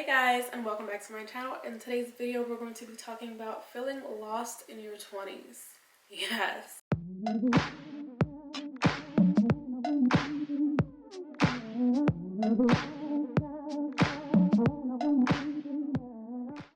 Hey guys, and welcome back to my channel. In today's video we're going to be talking about feeling lost in your 20s. Yes.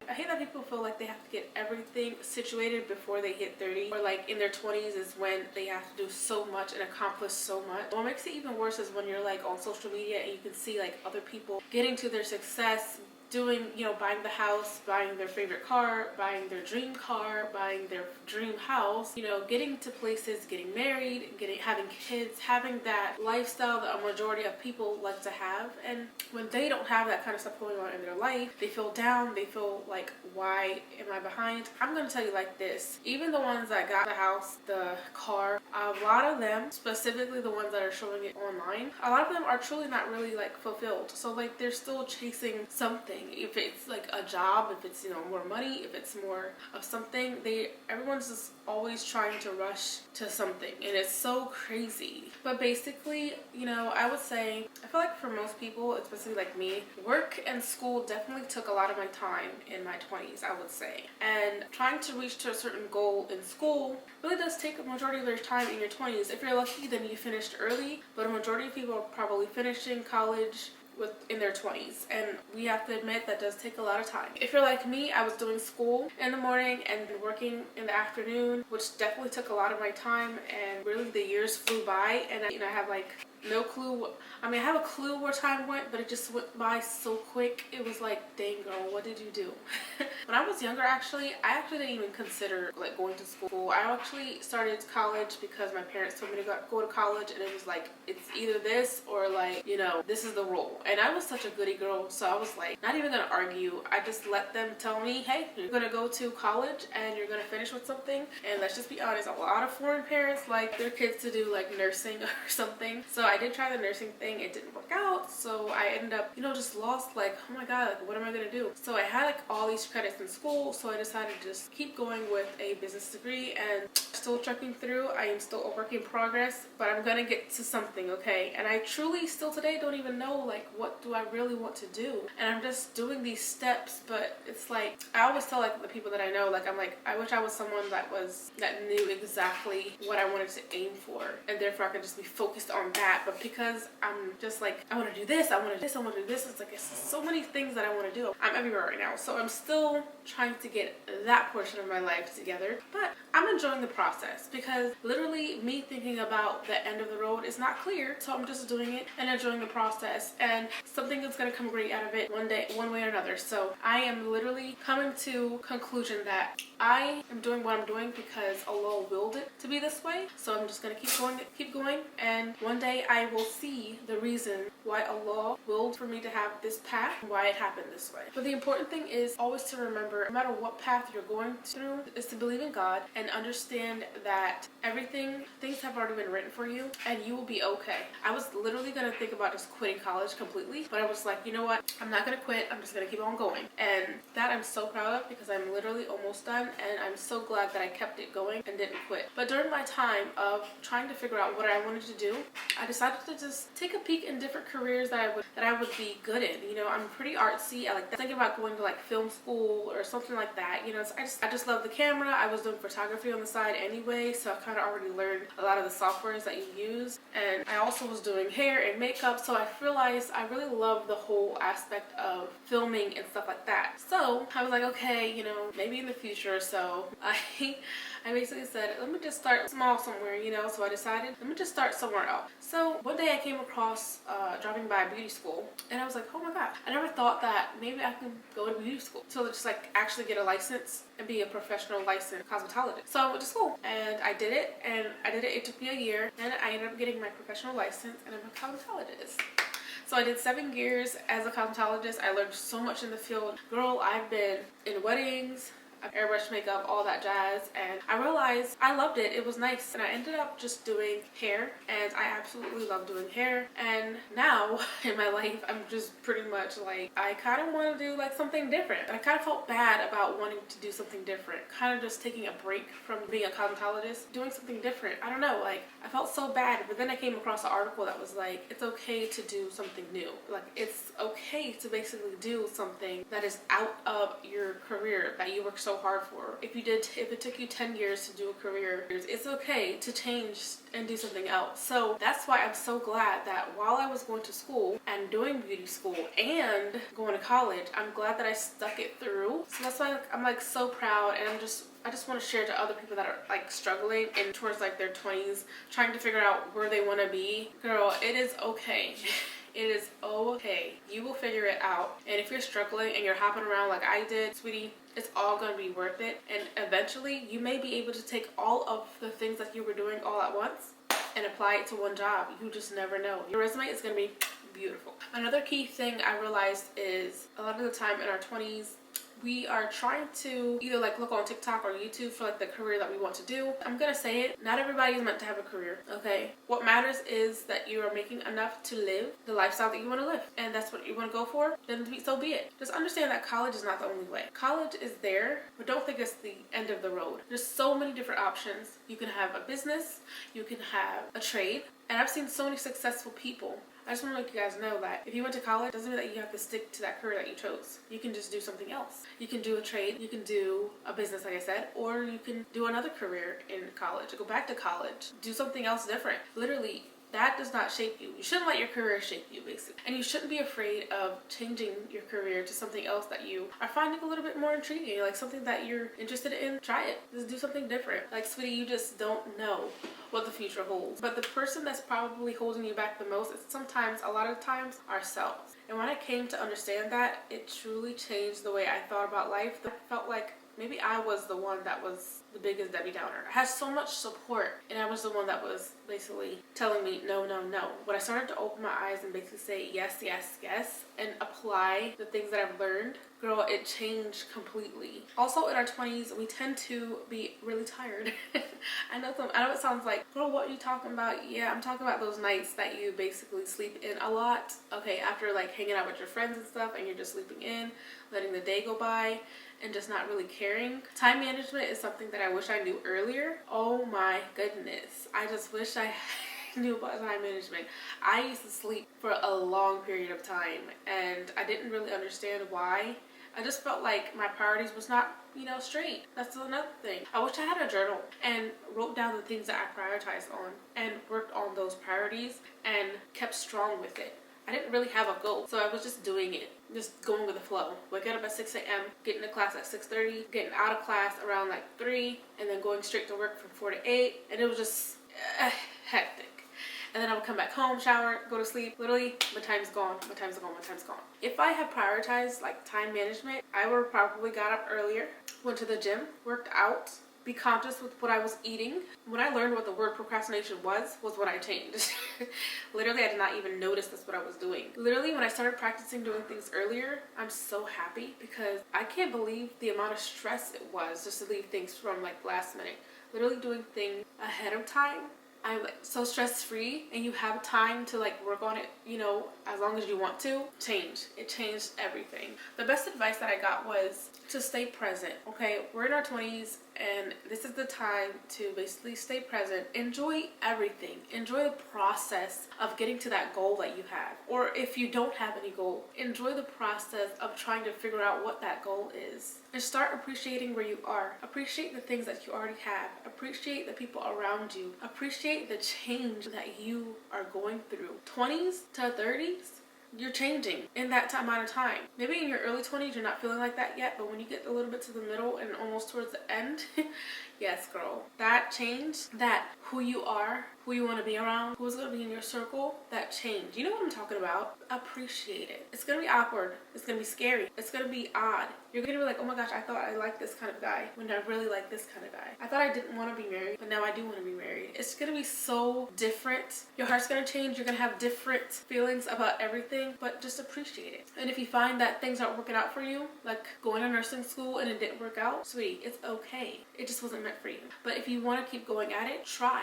I hate that people feel like they have to get everything situated before they hit 30, or like in their 20s is when they have to do so much and accomplish so much. What makes it even worse is when you're like on social media and you can see like other people getting to their success, doing, buying the house, buying their favorite car, buying their dream car, buying their dream house, getting to places, getting married, having kids, having that lifestyle that a majority of people like to have. And when they don't have that kind of stuff going on in their life, they feel down, they feel like, why am I behind? I'm going to tell you like this, even the ones that got the house, the car, a lot of them, specifically the ones that are showing it online, a lot of them are truly not really like fulfilled. So like they're still chasing something. If it's like a job, if it's more money, if it's more of something, everyone's just always trying to rush to something, and it's so crazy. But basically, I would say, I feel like for most people, especially like me, work and school definitely took a lot of my time in my 20s, I would say. And trying to reach to a certain goal in school really does take a majority of their time in your 20s. If you're lucky, then you finished early, but a majority of people are probably finishing college in their 20s, and we have to admit that does take a lot of time. If you're like me, I was doing school in the morning and working in the afternoon, which definitely took a lot of my time, and really the years flew by, and I have like no clue. I have a clue where time went, but it just went by so quick. It was like, dang girl, what did you do? When I was younger, I actually didn't even consider like going to school. I actually started college because my parents told me to go to college, and it was like, it's either this or like, this is the rule. And I was such a goody girl, so I was like, not even gonna argue. I just let them tell me, hey, you're gonna go to college and you're gonna finish with something. And let's just be honest, a lot of foreign parents like their kids to do like nursing or something. So I did try the nursing thing. It didn't work out, so I ended up just lost, like, oh my god, like what am I gonna do? So I had like all these credits in school, so I decided to just keep going with a business degree, and still trekking through. I am still a work in progress, but I'm gonna get to something, okay? And I truly still today don't even know like what do I really want to do, and I'm just doing these steps. But it's like, I always tell like the people that I know, like I'm like, I wish I was someone that knew exactly what I wanted to aim for, and therefore I could just be focused on that. But because I'm just like, I want to do this, I want to do this, I want to do this, it's like, it's so many things that I want to do. I'm everywhere right now, so I'm still trying to get that portion of my life together, but I'm enjoying the process, because literally me thinking about the end of the road is not clear. So I'm just doing it and enjoying the process, and something is going to come great out of it one day, one way or another. So I am literally coming to conclusion that I am doing what I'm doing because Allah willed it to be this way. So I'm just going to keep going, and one day I will see the reason why Allah willed for me to have this path, and why it happened this way. But the important thing is always to remember, no matter what path you're going through, is to believe in God and understand that things have already been written for you, and you will be okay. I was literally going to think about just quitting college completely, but I was like, you know what, I'm not going to quit, I'm just going to keep on going. And that I'm so proud of, because I'm literally almost done, and I'm so glad that I kept it going and didn't quit. But during my time of trying to figure out what I wanted to do, I decided to just take a peek in different careers that I would be good in. I'm pretty artsy. I like thinking about going to like film school or something like that. I just love the camera. I was doing photography on the side anyway, so I kind of already learned a lot of the softwares that you use. And I also was doing hair and makeup, so I realized I really love the whole aspect of filming and stuff like that. So I was like, okay, maybe in the future or so, I basically said, let me just start small somewhere, so I decided, let me just start somewhere else. So one day I came across driving by a beauty school, and I was like, oh my god, I never thought that maybe I could go to beauty school, so just like actually get a license and be a professional licensed cosmetologist. So I went to school and I did it, it took me a year, and I ended up getting my professional license, and I'm a cosmetologist. So I did 7 years as a cosmetologist. I learned so much in the field. Girl, I've been in weddings, airbrush makeup, all that jazz, and I realized I loved it. It was nice, and I ended up just doing hair, and I absolutely love doing hair. And now in my life, I'm just pretty much like, I kind of want to do like something different. I kind of felt bad about wanting to do something different, kind of just taking a break from being a cosmetologist, doing something different. I don't know, like I felt so bad, but then I came across an article that was like, it's okay to do something new. Like it's okay to basically do something that is out of your career that you worked so hard for. If it took you 10 years to do a career, it's okay to change and do something else. So that's why I'm so glad that while I was going to school and doing beauty school and going to college, I'm glad that I stuck it through. So that's why I'm like so proud, and I just want to share to other people that are like struggling and towards like their 20s, trying to figure out where they want to be. Girl, it is okay. It is okay. You will figure it out. And if you're struggling and you're hopping around like I did, sweetie, it's all going to be worth it. And eventually you may be able to take all of the things that you were doing all at once and apply it to one job. You just never know. Your resume is going to be beautiful. Another key thing I realized is a lot of the time in our 20s, we are trying to either like look on TikTok or YouTube for like the career that we want to do. I'm gonna say it, not everybody is meant to have a career, okay? What matters is that you are making enough to live the lifestyle that you want to live, and that's what you want to go for, then so be it. Just understand that college is not the only way. College is there, but don't think it's the end of the road. There's so many different options. You can have a business, you can have a trade, and I've seen so many successful people. I just want to let you guys know that if you went to college, it doesn't mean that you have to stick to that career that you chose. You can just do something else. You can do a trade, you can do a business like I said, or you can do another career in college. Go back to college, do something else different. Literally, that does not shape you. You shouldn't let your career shape you, basically. And you shouldn't be afraid of changing your career to something else that you are finding a little bit more intriguing, like something that you're interested in. Try it. Just do something different. Like, sweetie, you just don't know what the future holds. But the person that's probably holding you back the most is sometimes, a lot of times, ourselves. And when I came to understand that, it truly changed the way I thought about life. I felt like maybe I was the one that was the biggest Debbie Downer. I had so much support, and I was the one that was basically telling me no, no, no. When I started to open my eyes and basically say yes, yes, yes, and apply the things that I've learned, girl, it changed completely. Also, in our 20s, we tend to be really tired. I know it sounds like, girl, what are you talking about? Yeah, I'm talking about those nights that you basically sleep in a lot. Okay, after like hanging out with your friends and stuff, and you're just sleeping in, letting the day go by, and just not really caring. Time management is something that I wish I knew earlier. Oh my goodness. I just wish I knew about time management. I used to sleep for a long period of time, and I didn't really understand why. I just felt like my priorities was not, straight. That's another thing. I wish I had a journal and wrote down the things that I prioritized on and worked on those priorities and kept strong with it. I didn't really have a goal, so I was just doing it, just going with the flow. Waking up at 6 a.m., getting to class at 6:30, getting out of class around like 3, and then going straight to work from 4 to 8, and it was just hectic. And then I would come back home, shower, go to sleep. Literally, my time's gone, my time's gone, my time's gone. If I had prioritized like time management, I would have probably got up earlier, went to the gym, worked out, be conscious with what I was eating. When I learned what the word procrastination was what I changed. Literally, I did not even notice that's what I was doing. Literally, when I started practicing doing things earlier, I'm so happy because I can't believe the amount of stress it was just to leave things from like last minute. Literally doing things ahead of time. I'm like so stress-free, and you have time to like work on it, as long as you want to. It changed everything. The best advice that I got was to stay present. Okay, we're in our 20s, and this is the time to basically stay present. Enjoy everything. Enjoy the process of getting to that goal that you have. Or if you don't have any goal, enjoy the process of trying to figure out what that goal is. And start appreciating where you are. Appreciate the things that you already have. Appreciate the people around you. Appreciate the change that you are going through. 20s to 30s, you're changing in that amount of time. Maybe in your early 20s, you're not feeling like that yet, but when you get a little bit to the middle and almost towards the end, yes, girl, that change, that who you are, who you want to be around, who's going to be in your circle, that change. You know what I'm talking about? Appreciate it. It's going to be awkward. It's going to be scary. It's going to be odd. You're going to be like, oh my gosh, I thought I liked this kind of guy when I really like this kind of guy. I thought I didn't want to be married, but now I do want to be married. It's going to be so different. Your heart's going to change. You're going to have different feelings about everything, but just appreciate it. And if you find that things aren't working out for you, like going to nursing school and it didn't work out, sweetie, it's okay. It just wasn't meant for you. But if you want to keep going at it, try,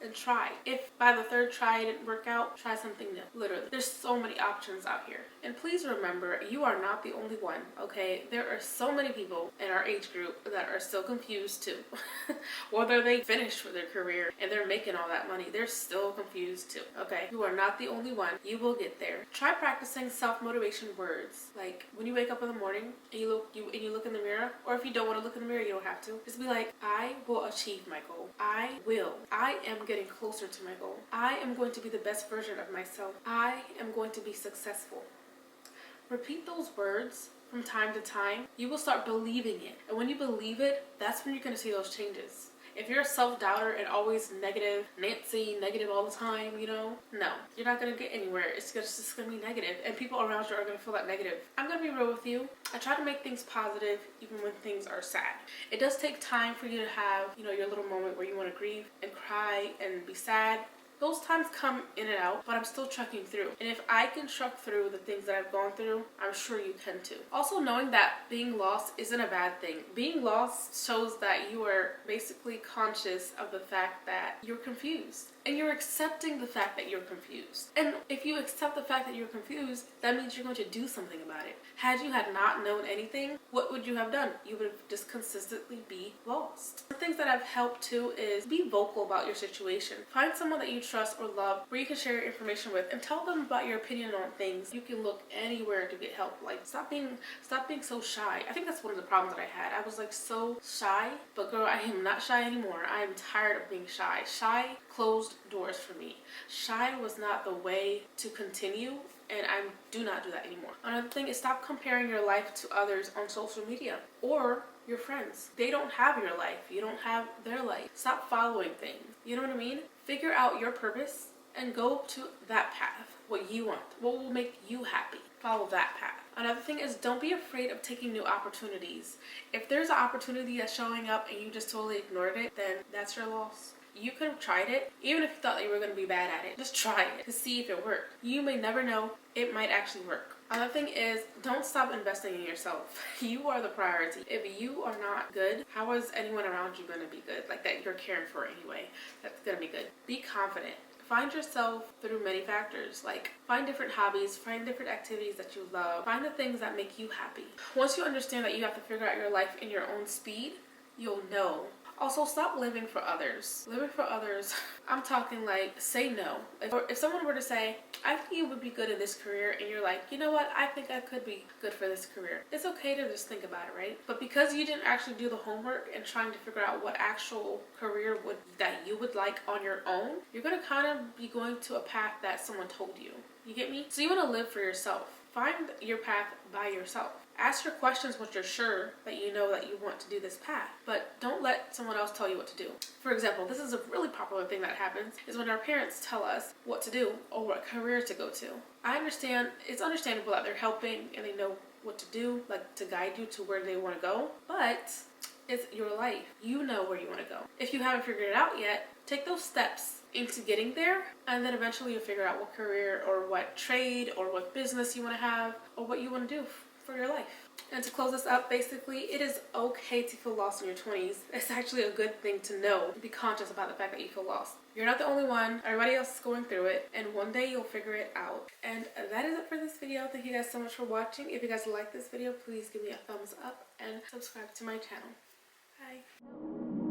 and try. If by the third try it didn't work out, try something new. Literally, there's so many options out here. And please remember, you are not the only one, okay? There are so many people in our age group that are still confused too. Whether they finished with their career and they're making all that money, they're still confused too, okay? You are not the only one. You will get there. Try practicing self-motivation words. Like when you wake up in the morning and you look in the mirror, or if you don't want to look in the mirror, you don't have to. Just be like, I will achieve my goal. I will. I am getting closer to my goal. I am going to be the best version of myself. I am going to be successful. Repeat those words from time to time. You will start believing it. And when you believe it, that's when you're going to see those changes. If you're a self-doubter and always negative, Nancy, negative all the time, you know, no, you're not going to get anywhere. It's just going to be negative, and people around you are going to feel that negative. I'm going to be real with you. I try to make things positive even when things are sad. It does take time for you to have, you know, your little moment where you want to grieve and cry and be sad. Those times come in and out, but I'm still trucking through. And if I can truck through the things that I've gone through, I'm sure you can too. Also, knowing that being lost isn't a bad thing. Being lost shows that you are basically conscious of the fact that you're confused. And you're accepting the fact that you're confused. And if you accept the fact that you're confused, that means you're going to do something about it. Had you had not known anything, what would you have done? You would have just consistently be lost. The things that have helped too is be vocal about your situation. Find someone that you trust or love where you can share your information with and tell them about your opinion on things. You can look anywhere to get help. Like stop being so shy. I think that's one of the problems that I had. I was like so shy, but girl, I am not shy anymore. I am tired of being shy. Shy closed doors for me. Shy was not the way to continue, and I do not do that anymore. Another thing is stop comparing your life to others on social media or your friends. They don't have your life. You don't have their life. Stop following things. You know what I mean? Figure out your purpose and go to that path. What you want. What will make you happy. Follow that path. Another thing is don't be afraid of taking new opportunities. If there's an opportunity that's showing up and you just totally ignored it, then that's your loss. You could have tried it, even if you thought that you were going to be bad at it. Just try it to see if it worked. You may never know, it might actually work. Another thing is don't stop investing in yourself. You are the priority. If you are not good, how is anyone around you going to be good? Like that you're caring for anyway. That's going to be good. Be confident. Find yourself through many factors. Like find different hobbies, find different activities that you love, find the things that make you happy. Once you understand that you have to figure out your life in your own speed, you'll know. Also, stop living for others. Living for others, I'm talking like, say no. If someone were to say, I think you would be good in this career, and you're like, you know what, I think I could be good for this career. It's okay to just think about it, right? But because you didn't actually do the homework and trying to figure out what actual career that you would like on your own, you're going to kind of be going to a path that someone told you. You get me? So you want to live for yourself. Find your path by yourself. Ask your questions once you're sure that you know that you want to do this path, but don't let someone else tell you what to do. For example, this is a really popular thing that happens is when our parents tell us what to do or what career to go to. I understand, it's understandable that they're helping and they know what to do, like to guide you to where they want to go, but it's your life. You know where you want to go. If you haven't figured it out yet, take those steps into getting there, and then eventually you'll figure out what career or what trade or what business you want to have or what you want to do for your life. And to close this up, basically, it is okay to feel lost in your 20s. It's actually a good thing to know. Be conscious about the fact that you feel lost. You're not the only one. Everybody else is going through it, and one day you'll figure it out. And that is it for this video. Thank you guys so much for watching. If you guys like this video, please give me a thumbs up and subscribe to my channel. Bye.